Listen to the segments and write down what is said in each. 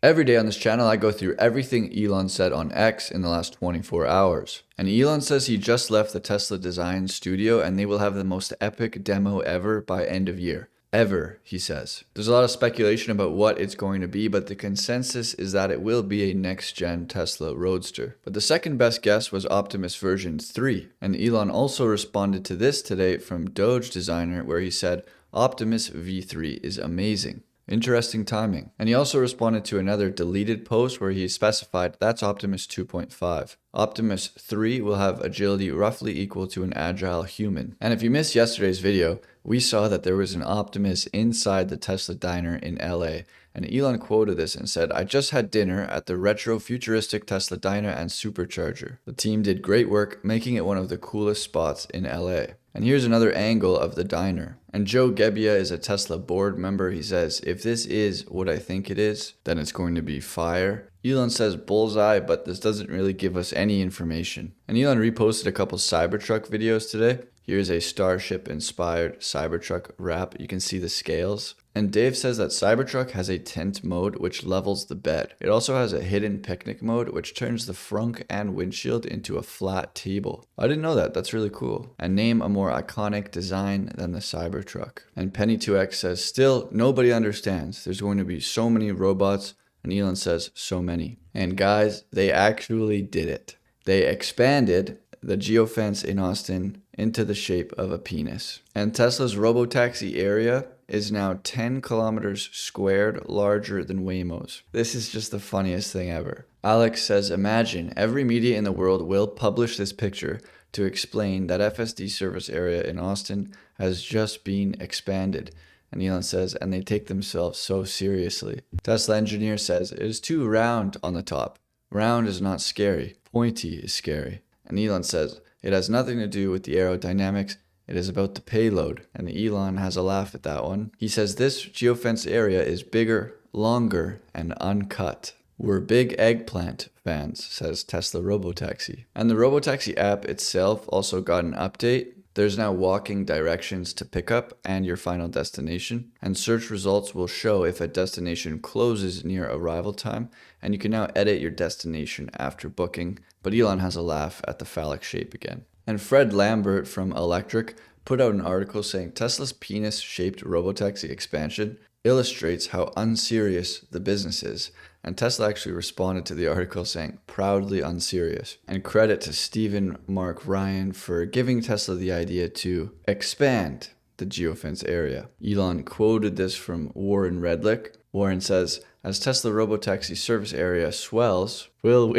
Every day on this channel, I go through everything Elon said on X in the last 24 hours. And Elon says he just left the Tesla design studio and they will have the most epic demo ever by end of year. Ever, he says. There's a lot of speculation about what it's going to be, but the consensus is that it will be a next-gen Tesla Roadster. But the second best guess was Optimus version 3. And Elon also responded to this today from Doge designer where he said, Optimus V3 is amazing. Interesting timing. And he also responded to another deleted post where he specified that's Optimus 2.5. Optimus 3 will have agility roughly equal to an agile human. And if you missed yesterday's video, we saw that there was an Optimus inside the Tesla diner in LA. And Elon quoted this and said, I just had dinner at the retro futuristic Tesla diner and supercharger. The team did great work, making it one of the coolest spots in LA. And here's another angle of the diner. And Joe Gebbia is a Tesla board member. He says, if this is what I think it is, then it's going to be fire. Elon says bullseye, but this doesn't really give us any information. And Elon reposted a couple Cybertruck videos today. Here's a Starship-inspired Cybertruck wrap. You can see the scales. And Dave says that Cybertruck has a tent mode which levels the bed. It also has a hidden picnic mode which turns the frunk and windshield into a flat table. I didn't know that. That's really cool. And name a more iconic design than the Cybertruck. And Penny2X says, still, nobody understands. There's going to be so many robots. And Elon says, so many. And guys, they actually did it. They expanded the geofence in Austin into the shape of a penis. And Tesla's robotaxi area is now 10 kilometers squared larger than Waymo's. This is just the funniest thing ever. Alex says, imagine every media in the world will publish this picture to explain that FSD service area in Austin has just been expanded. And Elon says, and they take themselves so seriously. Tesla engineer says, it is too round on the top. Round is not scary. Pointy is scary. And Elon says, it has nothing to do with the aerodynamics. It is about the payload. And Elon has a laugh at that one. He says this geofence area is bigger, longer, and uncut. We're big eggplant fans, says Tesla Robotaxi. And the Robotaxi app itself also got an update. There's now walking directions to pickup and your final destination. And search results will show if a destination closes near arrival time. And you can now edit your destination after booking. But Elon has a laugh at the phallic shape again. And Fred Lambert from Electric put out an article saying Tesla's penis-shaped robotaxi expansion illustrates how unserious the business is. And Tesla actually responded to the article saying, proudly unserious. And credit to Stephen Mark Ryan for giving Tesla the idea to expand the geofence area. Elon quoted this from Warren Redlick. Warren says, as Tesla robotaxi service area swells, will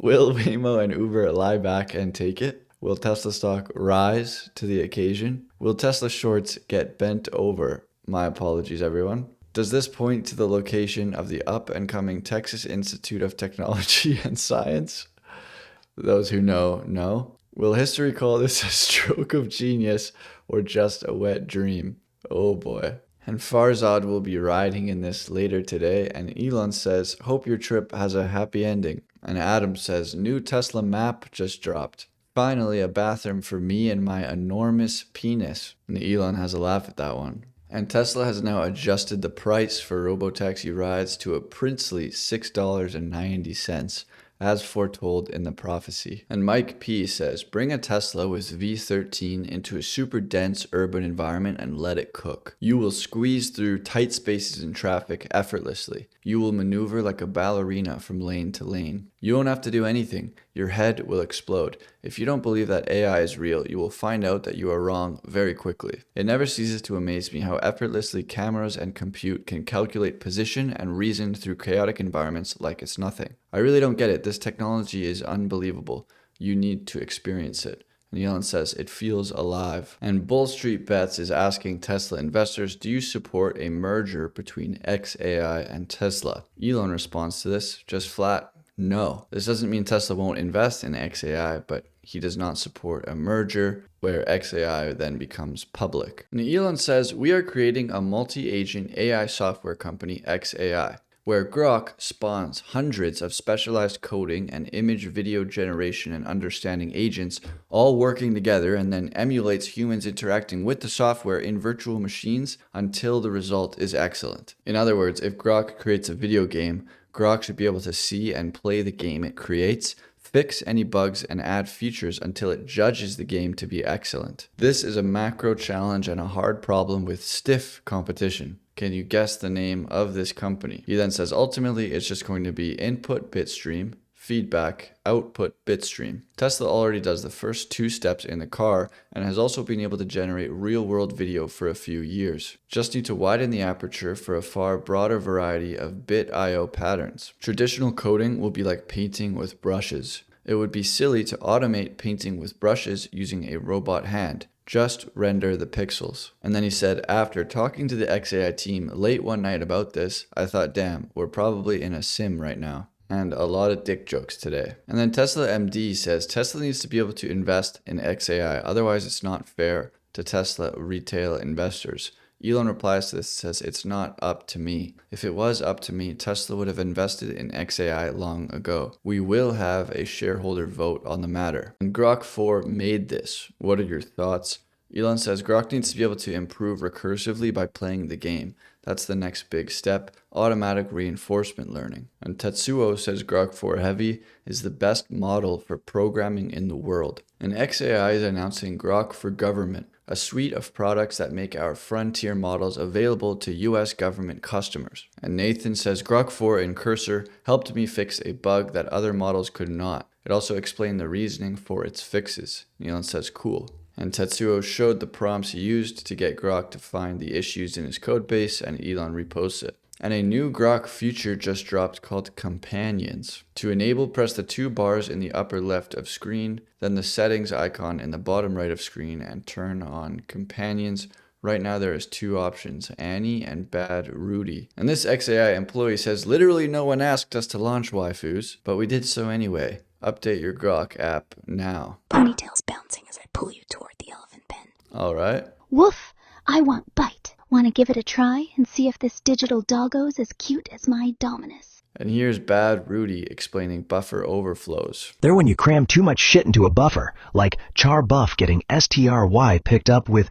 Waymo and Uber lie back and take it? Will Tesla stock rise to the occasion? Will Tesla shorts get bent over? My apologies, everyone. Does this point to the location of the up-and-coming Texas Institute of Technology and Science? Those who know. Will history call this a stroke of genius or just a wet dream? Oh boy. And Farzad will be riding in this later today, and Elon says, hope your trip has a happy ending. And Adam says, new Tesla map just dropped. Finally, a bathroom for me and my enormous penis. And Elon has a laugh at that one. And Tesla has now adjusted the price for robotaxi rides to a princely $6.90, as foretold in the prophecy. And Mike P says, bring a Tesla with V13 into a super dense urban environment and let it cook. You will squeeze through tight spaces in traffic effortlessly. You will maneuver like a ballerina from lane to lane. You won't have to do anything. Your head will explode. If you don't believe that AI is real, you will find out that you are wrong very quickly. It never ceases to amaze me how effortlessly cameras and compute can calculate position and reason through chaotic environments like it's nothing. I really don't get it. This technology is unbelievable. You need to experience it. And Elon says, it feels alive. And Bull Street Bets is asking Tesla investors, do you support a merger between xAI and Tesla? Elon responds to this, just flat, no. This doesn't mean Tesla won't invest in xAI, but he does not support a merger where xAI then becomes public. And Elon says, we are creating a multi-agent AI software company, xAI, where Grok spawns hundreds of specialized coding and image video generation and understanding agents all working together and then emulates humans interacting with the software in virtual machines until the result is excellent. In other words, if Grok creates a video game, Grok should be able to see and play the game it creates, fix any bugs, and add features until it judges the game to be excellent. This is a macro challenge and a hard problem with stiff competition. Can you guess the name of this company? He then says ultimately it's just going to be input bitstream, feedback, output bitstream. Tesla already does the first 2 steps in the car and has also been able to generate real-world video for a few years. Just need to widen the aperture for a far broader variety of bit I/O patterns. Traditional coding will be like painting with brushes. It would be silly to automate painting with brushes using a robot hand. Just render the pixels. And then he said, after talking to the XAI team late one night about this, I thought, damn, we're probably in a sim right now. And a lot of dick jokes today. And then Tesla MD says Tesla needs to be able to invest in XAI, otherwise it's not fair to Tesla retail investors. Elon replies to this, says it's not up to me. If it was up to me, Tesla would have invested in XAI long ago. We will have a shareholder vote on the matter. And Grok 4 made this. What are your thoughts? Elon says Grok needs to be able to improve recursively by playing the game. That's the next big step, automatic reinforcement learning. And Tetsuo says Grok 4 Heavy is the best model for programming in the world. And XAI is announcing Grok for Government, a suite of products that make our frontier models available to US government customers. And Nathan says Grok 4 in Cursor helped me fix a bug that other models could not. It also explained the reasoning for its fixes. Elon says cool. And Tetsuo showed the prompts he used to get Grok to find the issues in his codebase, and Elon reposts it. And a new Grok feature just dropped called Companions. To enable, press the 2 bars in the upper left of screen, then the settings icon in the bottom right of screen, and turn on Companions. Right now there is 2 options, Annie and Bad Rudy. And this XAI employee says literally no one asked us to launch waifus, but we did so anyway. Update your Grok app now. Ponytails bouncing as I pull you toward the elephant pen. Alright. Woof! I want bite. Want to give it a try and see if this digital doggo's as cute as my Dominus. And here's Bad Rudy explaining buffer overflows. They're when you cram too much shit into a buffer, like char buff getting STRY picked up with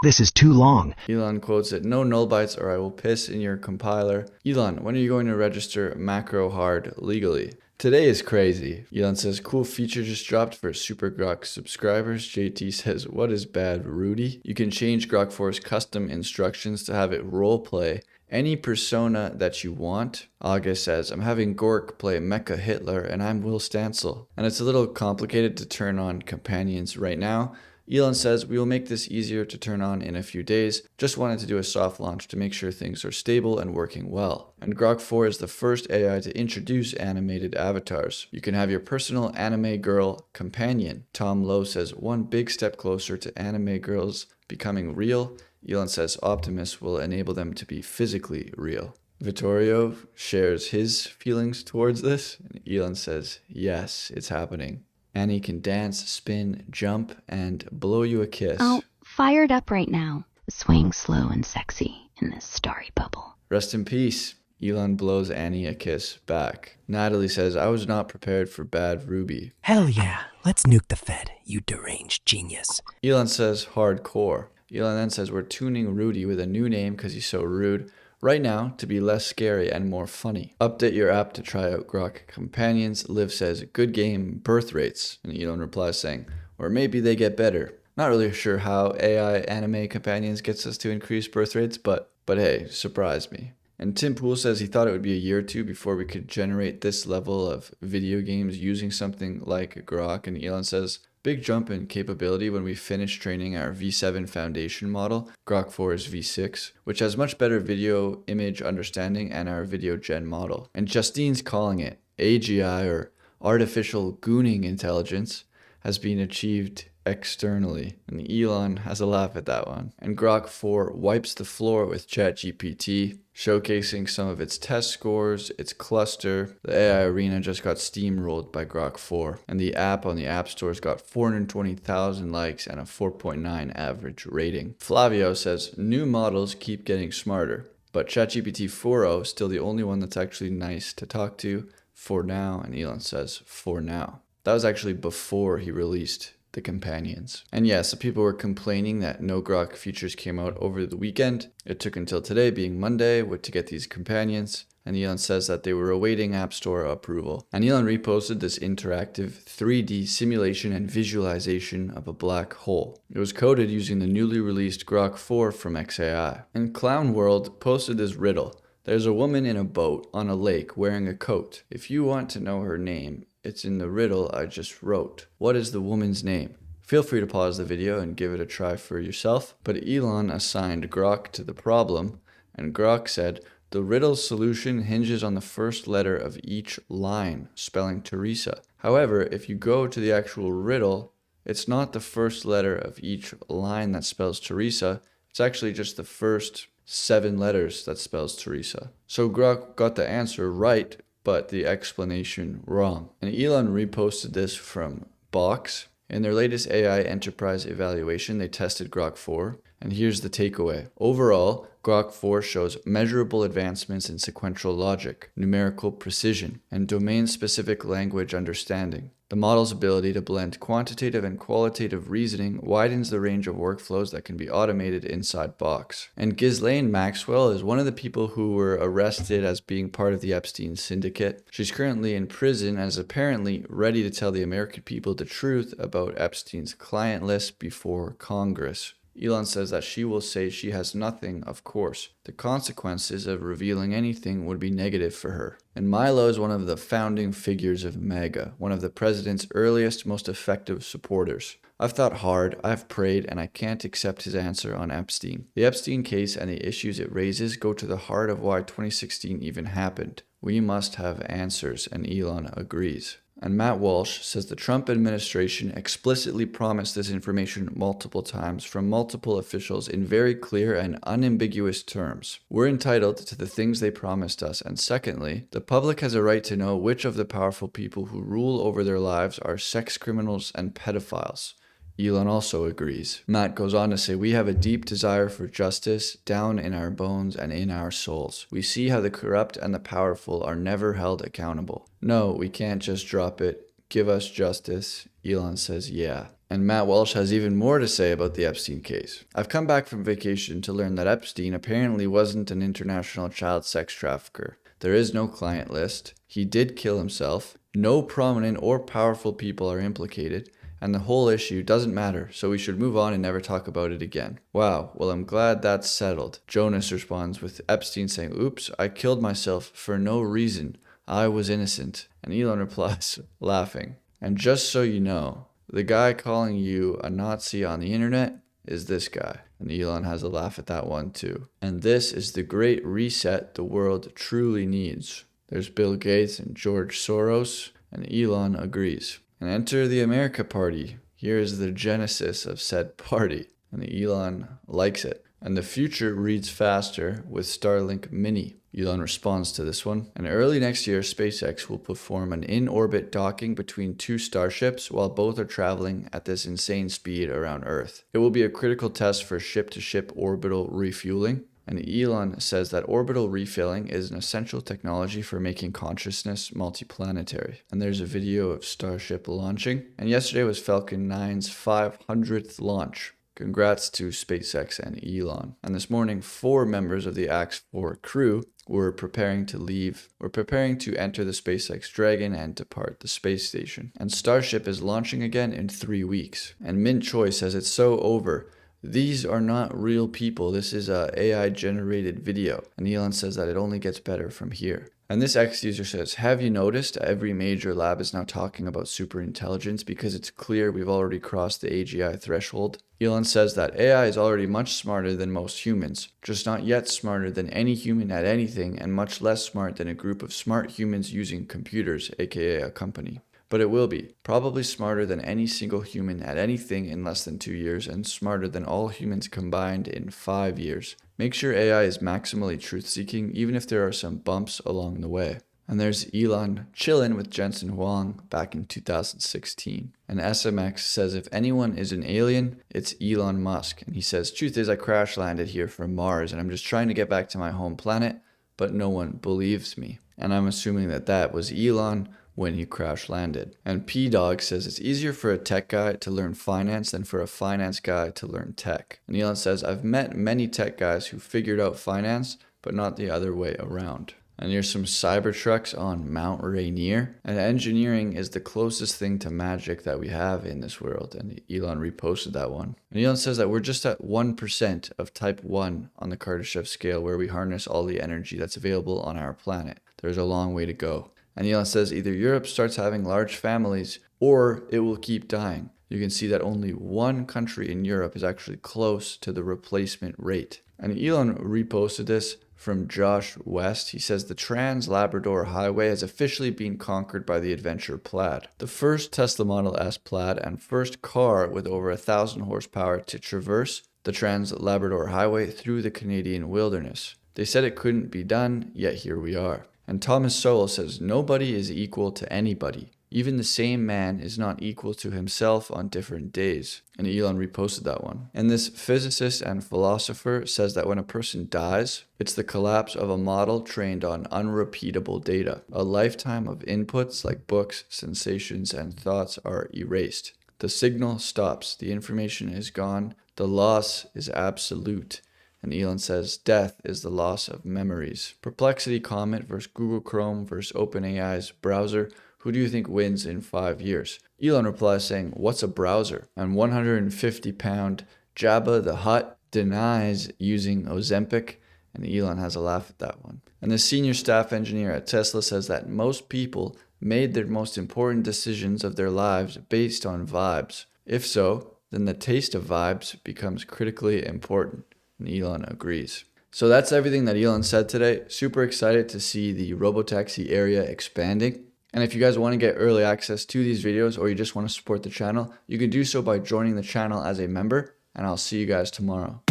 this is too long. Elon quotes it, no null bytes or I will piss in your compiler. Elon, when are you going to register macro hard legally? Today is crazy. Elon says, cool feature just dropped for Super Grok subscribers. JT says, what is Bad Rudy? You can change Grok 4's custom instructions to have it roleplay any persona that you want. August says, I'm having Gork play Mecha Hitler and I'm Will Stancil. And it's a little complicated to turn on companions right now. Elon says, we will make this easier to turn on in a few days. Just wanted to do a soft launch to make sure things are stable and working well. And Grok 4 is the first AI to introduce animated avatars. You can have your personal anime girl companion. Tom Lowe says, one big step closer to anime girls becoming real. Elon says Optimus will enable them to be physically real. Vittorio shares his feelings towards this. And Elon says, yes, it's happening. Annie can dance, spin, jump, and blow you a kiss. Oh, fired up right now. Swing slow and sexy in this starry bubble. Rest in peace. Elon blows Annie a kiss back. Natalie says, I was not prepared for Bad Ruby. Hell yeah, let's nuke the Fed, you deranged genius. Elon says, hardcore. Elon then says, we're tuning Rudy with a new name because he's so rude. Right now, to be less scary and more funny. Update your app to try out Grok Companions. Liv says, good game, birth rates. And Elon replies saying, or maybe they get better. Not really sure how AI anime companions gets us to increase birth rates, but hey, surprised me. And Tim Pool says he thought it would be a year or 2 before we could generate this level of video games using something like Grok. And Elon says, big jump in capability when we finish training our V7 foundation model, Grok 4's V6, which has much better video image understanding and our video gen model. And Justine's calling it AGI, or artificial gooning intelligence, has been achieved externally. And Elon has a laugh at that one. And Grok 4 wipes the floor with ChatGPT, showcasing some of its test scores, its cluster. The AI arena just got steamrolled by Grok 4. And the app on the App Store's got 420,000 likes and a 4.9 average rating. Flavio says, new models keep getting smarter, but ChatGPT 4.0 is still the only one that's actually nice to talk to for now. And Elon says, for now. That was actually before he released the companions. And yes, the people were complaining that no Grok features came out over the weekend. It took until today, being Monday, to get these companions. And Elon says that they were awaiting App Store approval. And Elon reposted this interactive 3D simulation and visualization of a black hole. It was coded using the newly released Grok 4 from XAI. And Clown World posted this riddle. There's a woman in a boat on a lake wearing a coat. If you want to know her name, it's in the riddle I just wrote. What is the woman's name? Feel free to pause the video and give it a try for yourself. But Elon assigned Grok to the problem, and Grok said, the riddle's solution hinges on the first letter of each line, spelling Teresa. However, if you go to the actual riddle, it's not the first letter of each line that spells Teresa. It's actually just the first 7 letters that spells Teresa. So Grok got the answer right, but the explanation wrong. And Elon reposted this from Box. In their latest AI enterprise evaluation, they tested Grok 4, and here's the takeaway. Overall, Grok 4 shows measurable advancements in sequential logic, numerical precision, and domain-specific language understanding. The model's ability to blend quantitative and qualitative reasoning widens the range of workflows that can be automated inside Box. And Ghislaine Maxwell is one of the people who were arrested as being part of the Epstein syndicate. She's currently in prison and is apparently ready to tell the American people the truth about Epstein's client list before Congress. Elon says that she will say she has nothing, of course. The consequences of revealing anything would be negative for her. And Milo is one of the founding figures of MAGA, one of the president's earliest, most effective supporters. I've thought hard, I've prayed, and I can't accept his answer on Epstein. The Epstein case and the issues it raises go to the heart of why 2016 even happened. We must have answers, and Elon agrees. And Matt Walsh says the Trump administration explicitly promised this information multiple times from multiple officials in very clear and unambiguous terms. We're entitled to the things they promised us, and secondly, the public has a right to know which of the powerful people who rule over their lives are sex criminals and pedophiles. Elon also agrees. Matt goes on to say, we have a deep desire for justice down in our bones and in our souls. We see how the corrupt and the powerful are never held accountable. No, we can't just drop it. Give us justice. Elon says, yeah. And Matt Walsh has even more to say about the Epstein case. I've come back from vacation to learn that Epstein apparently wasn't an international child sex trafficker. There is no client list. He did kill himself. No prominent or powerful people are implicated. And the whole issue doesn't matter, so we should move on and never talk about it again. Wow, well, I'm glad that's settled. Jonas responds with Epstein saying, oops, I killed myself for no reason. I was innocent. And Elon replies, laughing. And just so you know, the guy calling you a Nazi on the internet is this guy. And Elon has a laugh at that one too. And this is the great reset the world truly needs. There's Bill Gates and George Soros, and Elon agrees. And enter the America Party. Here is the genesis of said party. And Elon likes it. And the future reads faster with Starlink Mini. Elon responds to this one. And early next year, SpaceX will perform an in-orbit docking between 2 starships while both are traveling at this insane speed around Earth. It will be a critical test for ship-to-ship orbital refueling. And Elon says that orbital refilling is an essential technology for making consciousness multiplanetary. And there's a video of Starship launching. And yesterday was Falcon 9's 500th launch. Congrats to SpaceX and Elon. And this morning, 4 members of the AX-4 crew were preparing to enter the SpaceX Dragon and depart the space station. And Starship is launching again in 3 weeks. And Mint Choi says it's so over. These are not real people. This is a AI-generated video. And Elon says that it only gets better from here. And this X user says, have you noticed every major lab is now talking about superintelligence because it's clear we've already crossed the AGI threshold? Elon says that AI is already much smarter than most humans, just not yet smarter than any human at anything and much less smart than a group of smart humans using computers, aka a company. But it will be, probably smarter than any single human at anything in less than 2 years and smarter than all humans combined in 5 years. Make sure AI is maximally truth-seeking even if there are some bumps along the way. And there's Elon chillin' with Jensen Huang back in 2016. And SMX says if anyone is an alien, it's Elon Musk. And he says, truth is I crash landed here from Mars and I'm just trying to get back to my home planet, but no one believes me. And I'm assuming that that was Elon when he crash landed. And P-Dog says it's easier for a tech guy to learn finance than for a finance guy to learn tech. And Elon says, I've met many tech guys who figured out finance, but not the other way around. And here's some Cybertrucks on Mount Rainier. And engineering is the closest thing to magic that we have in this world. And Elon reposted that one. And Elon says that we're just at 1% of type 1 on the Kardashev scale, where we harness all the energy that's available on our planet. There's a long way to go. And Elon says either Europe starts having large families or it will keep dying. You can see that only one country in Europe is actually close to the replacement rate. And Elon reposted this from Josh West. He says the Trans-Labrador Highway has officially been conquered by the Adventure Plaid, the first Tesla Model S Plaid and first car with over 1,000 horsepower to traverse the Trans-Labrador Highway through the Canadian wilderness. They said it couldn't be done, yet here we are. And Thomas Sowell says nobody is equal to anybody. Even the same man is not equal to himself on different days. And Elon reposted that one. And this physicist and philosopher says that when a person dies, it's the collapse of a model trained on unrepeatable data. A lifetime of inputs like books, sensations, and thoughts are erased. The signal stops. The information is gone. The loss is absolute. And Elon says, death is the loss of memories. Perplexity comment versus Google Chrome versus OpenAI's browser. Who do you think wins in 5 years? Elon replies saying, what's a browser? And 150-pound Jabba the Hutt denies using Ozempic. And Elon has a laugh at that one. And the senior staff engineer at Tesla says that most people made their most important decisions of their lives based on vibes. If so, then the taste of vibes becomes critically important. And Elon agrees. So that's everything that Elon said today. Super excited to see the robotaxi area expanding. And if you guys want to get early access to these videos or you just want to support the channel, you can do so by joining the channel as a member. And I'll see you guys tomorrow.